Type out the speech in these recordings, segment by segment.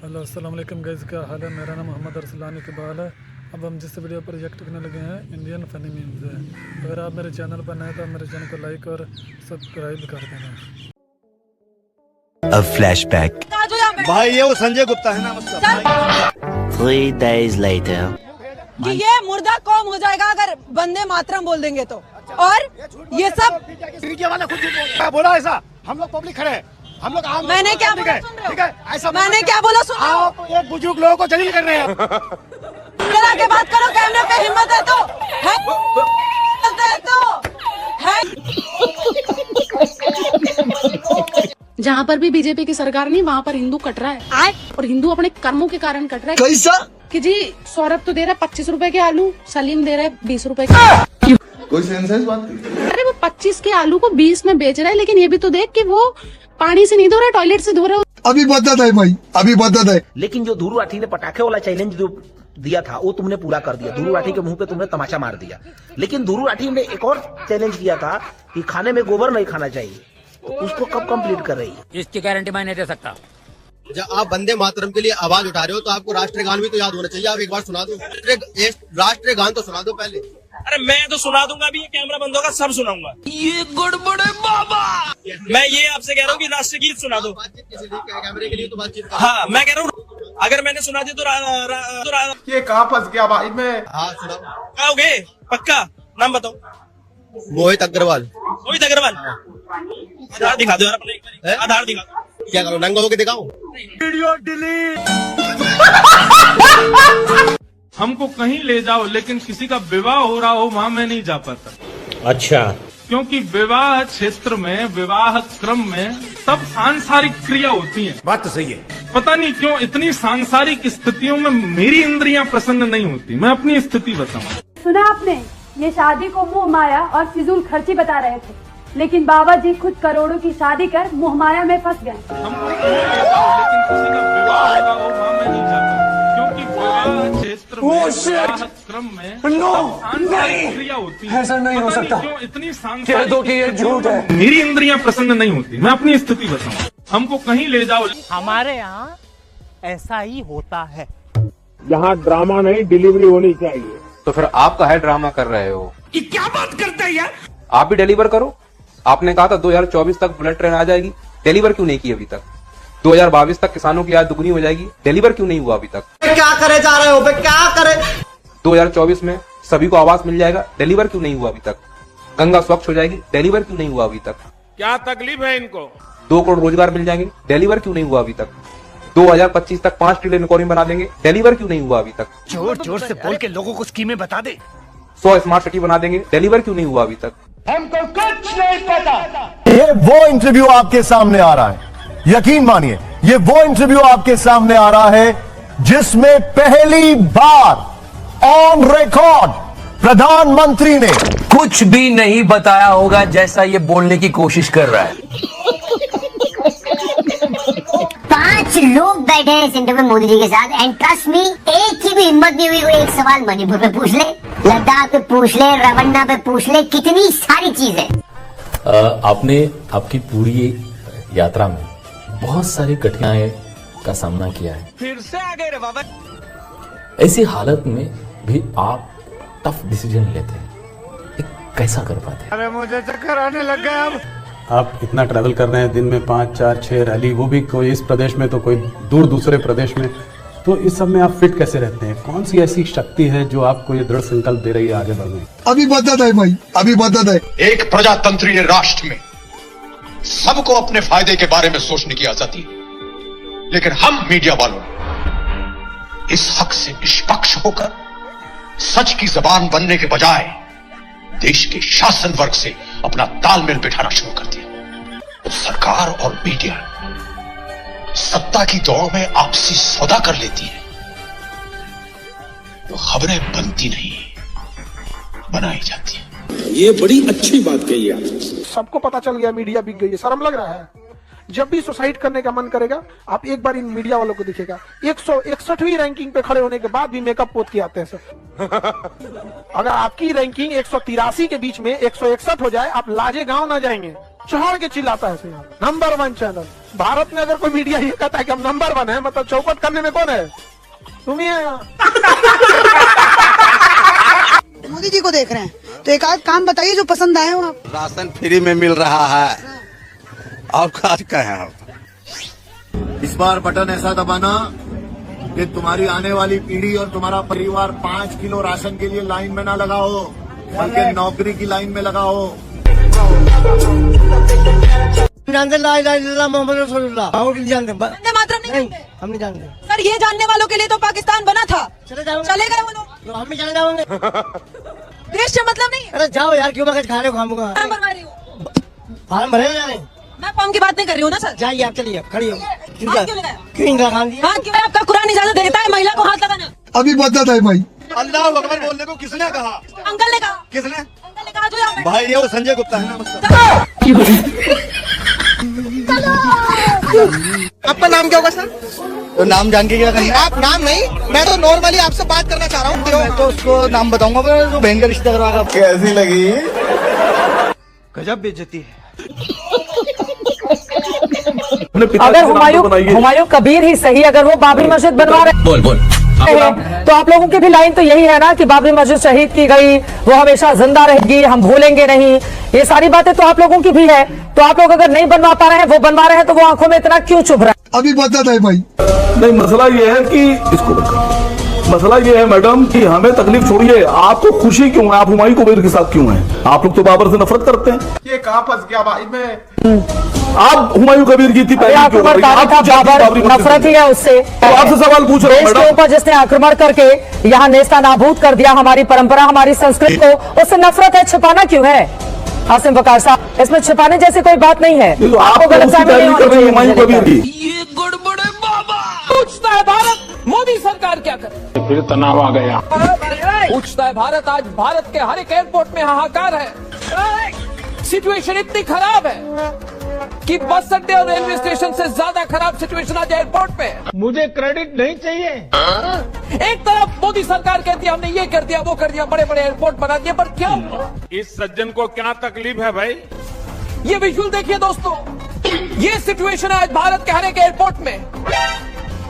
Hello अस्सलाम वालेकुम guys, क्या हाल है। मेरा नाम मोहम्मद अरसलान इकबाल है। अब हम जिस वीडियो पर रिएक्ट करने लगे हैं इंडियन फनी मीम्स है। अगर आप मेरे चैनल पर नए तो आप मेरे चैनल को लाइक और सब्सक्राइब कर देना। A flashback. भाई ये वो संजय गुप्ता है ना, मतलब 3 days later. कि ये मुर्दा कौम हो जाएगा अगर वंदे मातरम बोल देंगे तो। और ये सब वाला खुद बोला ऐसा। हम लोग पब्लिक खड़े हैं, हम लोग आम। मैंने क्या बोला सुन रहे हो? ठीक है, ऐसा मैंने क्या बोला सुन रहे हो? आप एक बुजुर्ग लोगों को जलील कर रहे हैं। चला के बात करो, कैमरे पे हिम्मत है तो जहाँ पर भी बीजेपी की सरकार नहीं, वहाँ पर हिंदू कट रहा है और हिंदू अपने कर्मों के कारण कट रहा है। कैसा? कि जी सौरभ तो दे रहा है 25 रुपए के आलू, सलीम दे रहा है 20 रुपए के। कोई सेंस है इस बात की? अरे वो 25 के आलू को 20 में बेच रहा है, लेकिन ये भी तो देख कि वो पानी से नहीं धो रहा है, टॉयलेट से धो रहा है। अभी बदत है भाई, अभी बदत है। लेकिन जो धुरु राठी ने पटाखे वाला चैलेंज जो दिया था वो तुमने पूरा कर दिया। धुरु राठी के मुंह पे तुमने तमाचा मार दिया। लेकिन धुरु राठी ने एक और चैलेंज किया था कि खाने में गोबर नहीं खाना चाहिए, उसको कब कंप्लीट कर रही है? इसकी गारंटी मैं नहीं दे सकता। जब आप वंदे मातरम के लिए आवाज उठा रहे हो तो आपको राष्ट्रगान भी तो याद होना चाहिए। आप एक बार सुना दो, राष्ट्रगान तो सुना दो पहले। अरे मैं तो सुना दूंगा, अभी ये कैमरा बंद होगा सब सुनाऊंगा। ये गड़बड़ है बाबा। मैं ये आपसे कह रहा हूँ कि राष्ट्रगीत सुना दो। कैमरे के लिए तो बातचीत। हाँ मैं कह रहा हूँ, अगर मैंने सुना दी तो ये कहाँ फंस गया भाई मैं? हाँ सुनाओ। आओगे पक्का? नाम बताओ। मोहित अग्रवाल। मोहित अग्रवाल। आधार दिखा दो यार अपने एक बारी। आधार दिखा दो। क्या करो, नंगा होके दिखाओ? Video delete. हमको कहीं ले जाओ, लेकिन किसी का विवाह हो रहा हो वहाँ मैं नहीं जा पाता। अच्छा, क्योंकि विवाह क्षेत्र में, विवाह क्रम में सब सांसारिक क्रिया होती है। बात तो सही है। पता नहीं क्यों इतनी सांसारिक स्थितियों में मेरी इंद्रियां प्रसन्न नहीं होती। मैं अपनी स्थिति बताऊं। सुना आपने, ये शादी को मोह माया और फिजूल खर्ची बता रहे थे, लेकिन बाबा जी खुद करोड़ों की शादी कर मोह माया में फंस गए। हमको कहीं ले जाओ, लेकिन किसी का विवाह हो रहा हो वहाँ मैं नहीं जा पाता। क्योंकि विवाह क्षेत्र में, विवाह क्रम में सांसारिक क्रिया होती है। ऐसा नहीं हो सकता। क्यों इतनी सांसारिक? मेरी इंद्रियां प्रसन्न नहीं होती। मैं अपनी स्थिति बताऊं। हमको कहीं ले जाओ। हमारे यहाँ ऐसा ही होता है। यहाँ ड्रामा नहीं, डिलीवरी होनी चाहिए। तो फिर आप काहे ड्रामा कर रहे हो? ये क्या बात करते हैं यार? आप भी डिलीवर करो। आपने कहा था 2024 तक बुलेट ट्रेन आ जाएगी, डिलीवर क्यों नहीं की अभी तक? 2022 तक किसानों की आय दुगनी हो जाएगी, डिलीवर क्यों नहीं हुआ अभी तक? क्या करे जा रहे हो बे, क्या करे? 2024 में सभी को आवास मिल जाएगा, डिलीवर क्यों नहीं हुआ अभी तक? गंगा स्वच्छ हो जाएगी, डिलीवर क्यों नहीं हुआ अभी तक? क्या तकलीफ है इनको? 2 करोड़ रोजगार मिल जाएंगे, डिलीवर क्यों नहीं हुआ अभी तक? 2025 तक 5 ट्रिलियन इकोनॉमी बना देंगे, डिलीवर क्यों नहीं हुआ अभी तक? जोर जोर से बोल के लोगों को स्कीमें बता दे। 100 स्मार्ट सिटी बना देंगे, डिलीवर क्यों नहीं हुआ अभी तक? हमको कुछ नहीं पता। ये वो इंटरव्यू आपके सामने आ रहा है, यकीन मानिए ये वो इंटरव्यू आपके सामने आ रहा है जिसमें पहली बार ऑन रिकॉर्ड प्रधानमंत्री ने कुछ भी नहीं बताया होगा जैसा ये बोलने की कोशिश कर रहा है। 5 लोग बैठे हैं इस इंटरव्यू में मोदी जी के साथ, एंड ट्रस्ट मी, एक की भी हिम्मत नहीं हुई कोई एक सवाल मणिपुर पे पूछ ले, लद्दाख पे पूछ ले, रवन्ना पे पूछ ले, कितनी सारी चीजें। आपने आपकी पूरी यात्रा में बहुत सारी कठिनाई का सामना किया है। फिर से आ गए रे बाबा। ऐसी हालत में भी आप टफ डिसीजन लेते हैं, कैसा कर पाते हैं? अरे मुझे चक्कर आने लग गया। अब आप इतना ट्रैवल कर रहे हैं, दिन में 5, 4, 6 रैली, वो भी कोई इस प्रदेश में तो कोई दूर दूसरे प्रदेश में, तो इस सब में आप फिट कैसे रहते हैं? कौन सी ऐसी शक्ति है जो आपको ये दृढ़ संकल्प दे रही है आगे बढ़ने? अभी बदत है भाई, अभी बदत है। एक प्रजातंत्रीय राष्ट्र में सबको अपने फायदे के बारे में सोचने की आजादी है, लेकिन हम मीडिया वालों ने इस हक से निष्पक्ष होकर सच की जबान बनने के बजाय देश के शासन वर्ग से अपना तालमेल बिठाना शुरू कर दिया। तो सरकार और मीडिया सत्ता की दौड़ में आपसी सौदा कर लेती है, तो खबरें बनती नहीं, बनाई जाती है। ये बड़ी अच्छी बात कही है। सबको पता चल गया, मीडिया बिक गई है, शर्म लग रहा है। जब भी सुसाइड करने का मन करेगा, आप एक बार इन मीडिया वालों को दिखेगा, 161वीं रैंकिंग पे खड़े होने के बाद भी मेकअप पोत के आते हैं सब। अगर आपकी रैंकिंग 183 के बीच में 161 हो जाए, आप लाजे गांव ना जाएंगे। चढ़ के चिल्लाता है नंबर 1 चैनल भारत में। अगर कोई मीडिया ये कहता है कि हम नंबर 1 है, मतलब चौपट करने में कौन है? तुम ही है। मोदी जी को देख रहे हैं तो एक आध काम बताइए जो पसंद आए हो आप। राशन फ्री में मिल रहा है और आज का है। इस बार बटन ऐसा दबाना कि तुम्हारी आने वाली पीढ़ी और तुम्हारा परिवार 5 किलो राशन के लिए लाइन में ना लगाओ, बल्कि नौकरी की लाइन में लगाओ। जानते मोहम्मद रसूलुल्लाह जानते वंदे मातरम नहीं जानते? हम नहीं जानते सर ये जानने वालों के लिए तो पाकिस्तान बना था। चले गए वो लोग, हम भी चले जाओगे। देश से मतलब नहीं। अरे जाओ यार, क्यों मगज खा रहे हो? खामूंगा फॉर्म भरवा रही हूँ। फार्म भरे जाने। मैं फॉर्म की बात नहीं कर रही हूँ ना सर। जाइए आप, चलिए खड़ी हो। हाथ क्यों लगाया? क्यों इंदिरा गांधी? हाँ क्यों? आपका कुरान इजाजत देता है महिला को हाथ लगाना। अभी बदत है भाई। अल्लाह अकबर बोलने को किसने कहा? अंकल ने कहा। किसने? अंकल ने कहा जो यहाँ भाई ये वो संजय गुप्ता है ना। आपका नाम क्या होगा सर? तो नाम जान के क्या करना? आप नाम नहीं, मैं तो नॉर्मली आपसे बात करना चाह रहा हूँ। मैं तो उसको नाम बताऊंगा, तो बहन का रिश्ता करवा। कैसी लगी? गजब बेइज्जती है। अगर हुमायूं कबीर ही सही, अगर वो बाबरी मस्जिद बनवा रहे बोल तो आप लोगों की भी लाइन तो यही है ना कि बाबरी मस्जिद शहीद की गई, वो हमेशा जिंदा रहेगी, हम भूलेंगे नहीं। ये सारी बातें तो आप लोगों की भी है। तो आप लोग अगर नहीं बनवा पा रहे हैं, वो बनवा रहे हैं, तो वो आंखों में इतना क्यों चुभ रहा है? अभी बदत है भाई। नहीं, मसला ये है कि मसला ये है मैडम कि हमें तकलीफ छोड़िए, आपको खुशी क्यों है? आप हुमायूं कबीर के साथ क्यों हैं? आप लोग तो बाबर से नफरत करते हैं। ये कहाँ फंस गया भाई मैं? आप हुमायूं कबीर की थी पहले क्यों? नफरत ही है उससे। तो आपसे सवाल पूछ रहा हूँ देश के ऊपर जिसने आक्रमण करके यहाँ नेस्ता नाबूद कर दिया हमारी परंपरा, हमारी संस्कृति को, उससे नफरत है। छिपाना क्यों है आसिम वकार साहब? इसमें छिपाने जैसी कोई बात नहीं है। आपको गलतफहमी नहीं होनी चाहिए। हुमायूं कबीर की ये गड़बड़े बाबा। पूछता है भारत मोदी सरकार क्या करे? फिर तनाव आ गया। पूछता है भारत, आज भारत के हर एक एयरपोर्ट में हाहाकार है। सिचुएशन इतनी खराब है कि बस अड्डे और रेलवे स्टेशन से ज्यादा खराब सिचुएशन आज एयरपोर्ट पे है। मुझे क्रेडिट नहीं चाहिए। एक तरफ मोदी सरकार कहती है हमने ये कर दिया, वो कर दिया, बड़े बड़े एयरपोर्ट बना दिए, पर क्या हुआ? इस सज्जन को क्या तकलीफ है भाई? ये विजुअल देखिए दोस्तों, ये सिचुएशन है आज भारत के हर एक एयरपोर्ट में।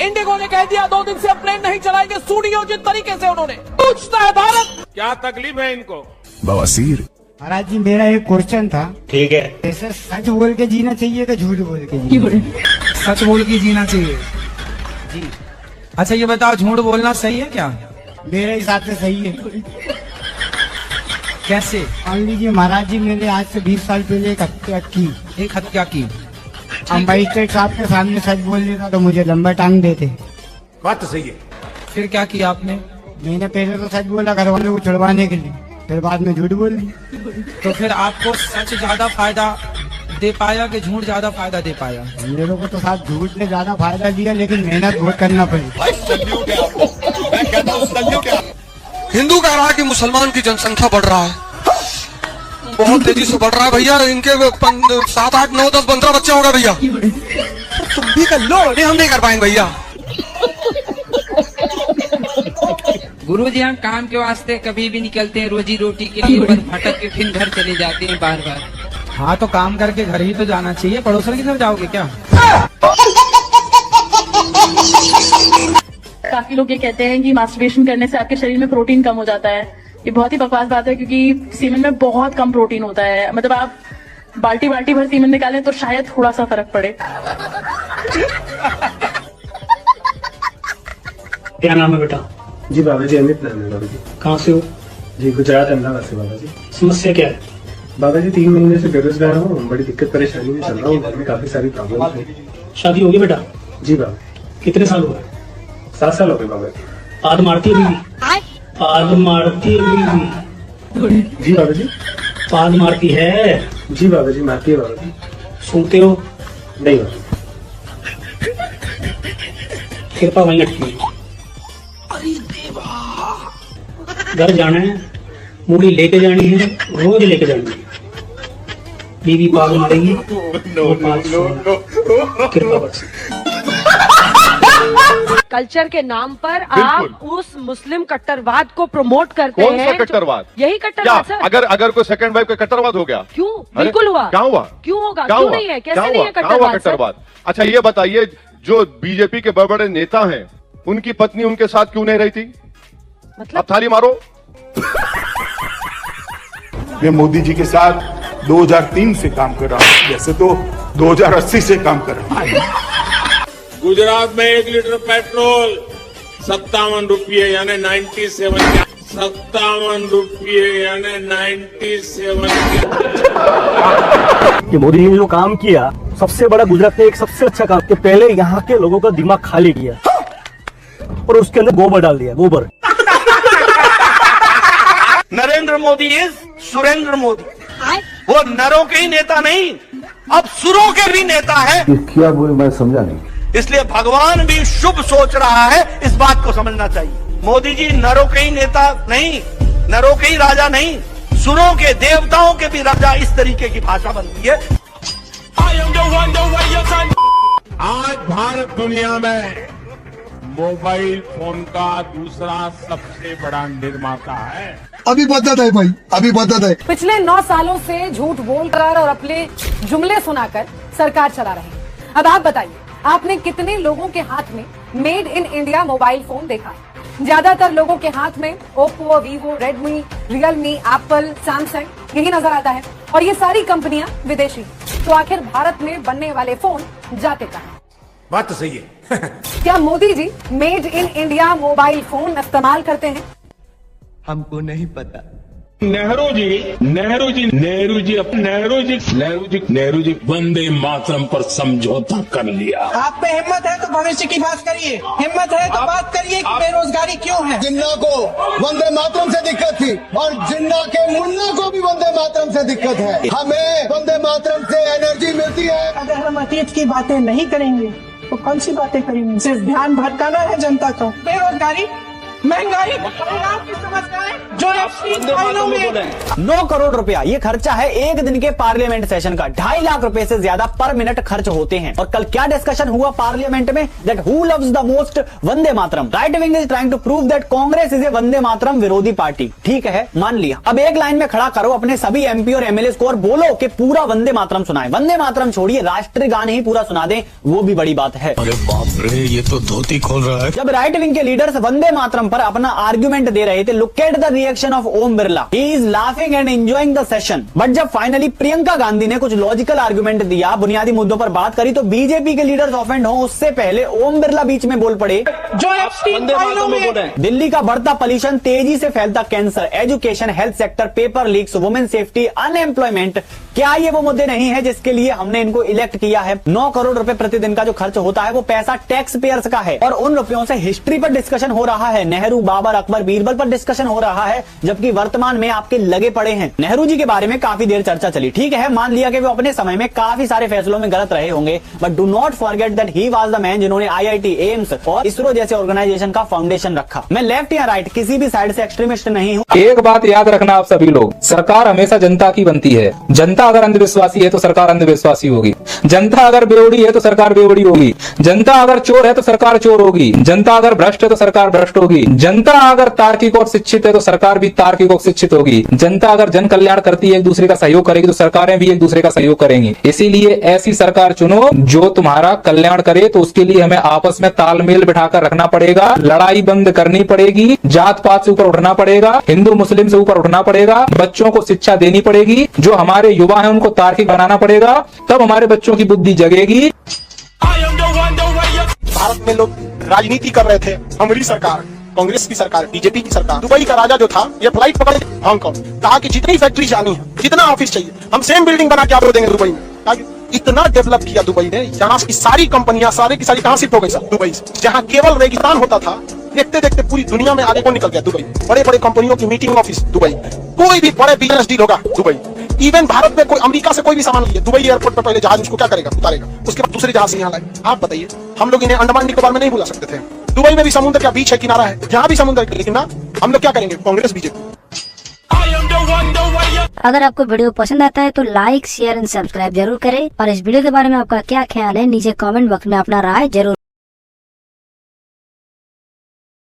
इंडिगो ने कह दिया 2 दिन से प्लेन नहीं चलाएंगे, सुनियोजित तरीके से उन्होंने। पूछता है भारत क्या तकलीफ है इनको? बवासीर। महाराज जी मेरा एक क्वेश्चन था। ठीक है। ऐसे सच बोल के जीना चाहिए कि झूठ बोल के जीना? सच बोल के जीना चाहिए जी। अच्छा ये बताओ, झूठ बोलना सही है क्या? मेरे हिसाब से सही है। कैसे? मान लीजिए महाराज जी, मैंने आज से 20 साल पहले एक हत्या की। एक हत्या की, हम मजिस्ट्रेट साहब के सामने सच बोल देता तो मुझे लंबा टांग देते। बात तो सही है। फिर क्या किया आपने? मैंने पहले तो सच बोला घर वालों को छुड़वाने के लिए, फिर बाद में झूठ बोल दी। तो फिर आपको सच ज्यादा फायदा दे पाया कि झूठ ज्यादा फायदा दे पाया? मेरे को तो साथ झूठ ने ज्यादा फायदा दिया, लेकिन मेहनत बहुत करना पड़ी। हिंदू कह रहा है कि मुसलमान की जनसंख्या बढ़ रहा है, बहुत तेजी से बढ़ रहा है भैया। इनके 7, 8, 9, 10, 15 बच्चे होगा भैया। तुम भी कर लो। नहीं, हम नहीं कर पाएंगे भैया। गुरुजी हम काम के वास्ते कभी भी निकलते हैं रोजी रोटी के लिए, पर भटक के फिर घर चले जाते हैं बार बार। हाँ तो काम करके घर ही तो जाना चाहिए, पड़ोसन की तरफ जाओगे क्या? काफी लोग ये कहते हैं कि मास्टरबेशन करने से आपके शरीर में प्रोटीन कम हो जाता है। ये बहुत ही बकवास बात है, क्योंकि सीमेन में बहुत कम प्रोटीन होता है। मतलब आप बाल्टी भर सीमेन निकालें तो शायद थोड़ा सा फर्क पड़े। क्या नाम है बेटा? जी बाबा जी, अमित नाम है बाबा जी। कहाँ से हो? जी गुजरात अहमदाबाद से बाबा जी। समस्या क्या है? बाबा जी 3 महीने से बेरोजगार हूँ, बड़ी दिक्कत परेशानी में चल रहा हूँ, घर में काफी सारी प्रॉब्लम है। शादी होगी बेटा? जी बाबा। कितने साल हुए? 7 साल हो गए बाबा जी। आद मारती है बीवी? आद मारती है बीवी? जी बाबा जी। आद मारती है? जी बाबा जी, मारती है बाबा जी। सुनते हो? नहीं बाबा। कृपा वहीं अटकी। घर जाना है, मूली लेके जानी है, रोज लेके जानी है। बीवी पाग मारेगी, कृपा बख्श। कल्चर के नाम पर आप उस मुस्लिम कट्टरवाद को प्रमोट करते हैं। कौन सा कट्टरवाद? यही कट्टरवाद सर। अगर कोई सेकंड वाइफ का कट्टरवाद हो गया? क्यों? बिल्कुल हुआ। क्या हुआ? क्यों होगा? क्यों नहीं है? कैसे नहीं है कट्टरवाद? अच्छा ये बताइए, जो बीजेपी के बड़े बड़े नेता हैं, उनकी पत्नी उनके साथ क्यों नहीं रही थी? मतलब अब थाली मारो। मैं मोदी जी के साथ 2003 से काम कर रहा हूँ, वैसे तो 2080 से काम कर रहा हूँ। गुजरात में 1 लीटर पेट्रोल 57 रुपये यानी 97। 57 रुपये यानी 97। कि मोदी जी ने जो काम किया, सबसे बड़ा गुजरात में एक सबसे अच्छा काम कि पहले यहाँ के लोगों का दिमाग खाली किया और उसके अंदर गोबर डाल दिया। गोबर। नरेंद्र मोदी इज सुरेंद्र मोदी। वो नरों के ही नेता नहीं, अब सुरों के भी नेता है। क्या बोले मैं समझा नहीं। इसलिए भगवान भी शुभ सोच रहा है, इस बात को समझना चाहिए। मोदी जी नरों के ही नेता नहीं, नरों के ही राजा नहीं, सुरों के, देवताओं के भी राजा। इस तरीके की भाषा बनती है। आज भारत दुनिया में मोबाइल फोन का दूसरा सबसे बड़ा निर्माता है। अभी बदत है भाई, अभी बदत है। पिछले 9 सालों से झूठ बोलकर और अपने जुमले सुनाकर सरकार चला रहे हैं। अब आप बताइए, आपने कितने लोगों के हाथ में made in India mobile phone देखा है? ज्यादातर लोगों के हाथ में Oppo, Vivo, Redmi, Realme, Apple, Samsung यही नजर आता है और ये सारी कंपनियां विदेशी। तो आखिर भारत में बनने वाले फोन जाते कहां? बात तो सही है। क्या Modi ji made in India mobile phone इस्तेमाल करते हैं? हमको नहीं पता। नेहरू जी वंदे मातरम पर समझौता कर लिया। आप में हिम्मत है तो भविष्य की बात करिए, हिम्मत है तो बात करिए कि बेरोजगारी क्यों है। जिन्ना को वंदे मातरम से दिक्कत थी और जिन्ना के मुन्ना को भी वंदे मातरम से दिक्कत है। हमें वंदे मातरम से एनर्जी मिलती है। अगर हम अतीत की बातें नहीं करेंगे तो कौन सी बातें करेंगे? सिर्फ ध्यान भटकाना है जनता का। बेरोजगारी, महंगाई, आपकी समस्याएं जो 9 करोड़ रुपया ये खर्चा है एक दिन के पार्लियामेंट सेशन का। 2.5 लाख रुपए से ज्यादा पर मिनट खर्च होते हैं। और कल क्या डिस्कशन हुआ पार्लियामेंट में? That who loves the most Vande Mataram. Right wing is trying to prove that Congress is a Vande Mataram विरोधी पार्टी। ठीक है, मान लिया। अब एक लाइन में खड़ा करो अपने सभी एमपी और एमएलए को और बोलो कि पूरा वंदे मातरम सुनाए। वंदे मातरम छोड़िए, राष्ट्रीय गान ही पूरा सुना दें, वो भी बड़ी बात है। अरे बाप रे, ये तो धोती खोल रहा है। जब राइट विंग के लीडर्स वंदे मातरम पर अपना आर्ग्यूमेंट दे रहे थे, look at the reaction of Om Birla. He is laughing and enjoying the session. But जब फाइनली प्रियंका गांधी ने कुछ लॉजिकल आर्गुमेंट दिया, बुनियादी मुद्दों पर बात करी, तो बीजेपी के लीडर्स ऑफेंड हो उससे पहले ओम बिरला बीच में बोल पड़े। दिल्ली का बढ़ता पॉल्यूशन, तेजी से फैलता cancer, education, health sector, paper leaks, women safety, unemployment, क्या ये वो मुद्दे नहीं है जिसके लिए हमने इनको इलेक्ट किया है? 9 करोड़ रुपए प्रतिदिन का जो खर्च होता है वो पैसा टैक्स पेयर्स का है और उन रुपयों से हिस्ट्री पर डिस्कशन हो रहा है, नेहरू, बाबर, अकबर, बीरबल पर डिस्कशन हो रहा है, जबकि वर्तमान में आपके लगे पड़े हैं। नेहरू जी के बारे में काफी देर चर्चा चली। ठीक है, मान लिया कि वो अपने समय में काफी सारे फैसलों में गलत रहे होंगे, but do not forget that he was the man जिन्होंने आईआईटी, एम्स और इसरो जैसे ऑर्गेनाइजेशन का फाउंडेशन रखा। मैं लेफ्ट या राइट किसी भी साइड से एक्सट्रीमिस्ट नहीं हूँ। एक बात याद रखना आप सभी लोग, सरकार हमेशा जनता की बनती है। जनता अगर अंधविश्वासी है तो सरकार अंधविश्वासी होगी। जनता अगर बेवड़ी है तो सरकार बेवड़ी होगी। जनता अगर चोर है तो सरकार चोर होगी। जनता अगर भ्रष्ट है तो सरकार भ्रष्ट होगी। जनता अगर तार्किक और शिक्षित है तो सरकार भी तार्किक और शिक्षित होगी। जनता अगर जन कल्याण करती है, एक दूसरे का सहयोग करेगी, तो सरकारें भी एक दूसरे का सहयोग करेंगी। इसीलिए ऐसी सरकार चुनो जो तुम्हारा कल्याण करे। तो उसके लिए हमें आपस में तालमेल बिठाकर रखना पड़ेगा, लड़ाई बंद करनी पड़ेगी, जात पात से ऊपर उठना पड़ेगा, हिंदू मुस्लिम से ऊपर उठना पड़ेगा, बच्चों को शिक्षा देनी पड़ेगी, जो हमारे युवा है उनको तार्किक बनाना पड़ेगा, तब हमारे बच्चों की बुद्धि जगेगी। भारत में लोग राजनीति कर रहे थे, हमारी सरकार, कांग्रेस की सरकार, बीजेपी की सरकार। दुबई का राजा जो था, ये फ्लाइट पकड़ हांगकांग, कहा कि जितनी फैक्ट्री जानी है, जितना ऑफिस चाहिए, हम सेम बिल्डिंग बना के आपको देंगे दुबई में। इतना डेवलप किया दुबई ने, जहाँ की सारी कंपनियां सारे की सारी कहां शिफ्ट हो गई सर? दुबई से। जहाँ केवल रेगिस्तान होता था, देखते देखते पूरी दुनिया में आगे कौन निकल गया? दुबई। बड़े बड़े कंपनियों की मीटिंग ऑफिस दुबई, कोई भी बड़े बिजनेस डील होगा दुबई। इवन भारत में कोई अमेरिका से कोई भी सामान लिए, दुबई एयरपोर्ट पर पहले जहाज उसको क्या करेगा? उतारेगा, उसके बाद दूसरे जहाज से यहाँ लाएगा। आप बताइए, हम लोग इन्हें अंडमान निकोबार में नहीं बुला सकते थे? दुबई में भी समुद्र का बीच है, किनारा है, जहाँ भी समुद्र, लेकिन ना हम लोग क्या करेंगे? कांग्रेस बीजेपी। अगर आपको वीडियो पसंद आता है तो लाइक, शेयर एंड सब्सक्राइब जरूर करें और इस वीडियो के बारे में आपका क्या ख्याल है नीचे कमेंट बॉक्स में अपना राय जरूर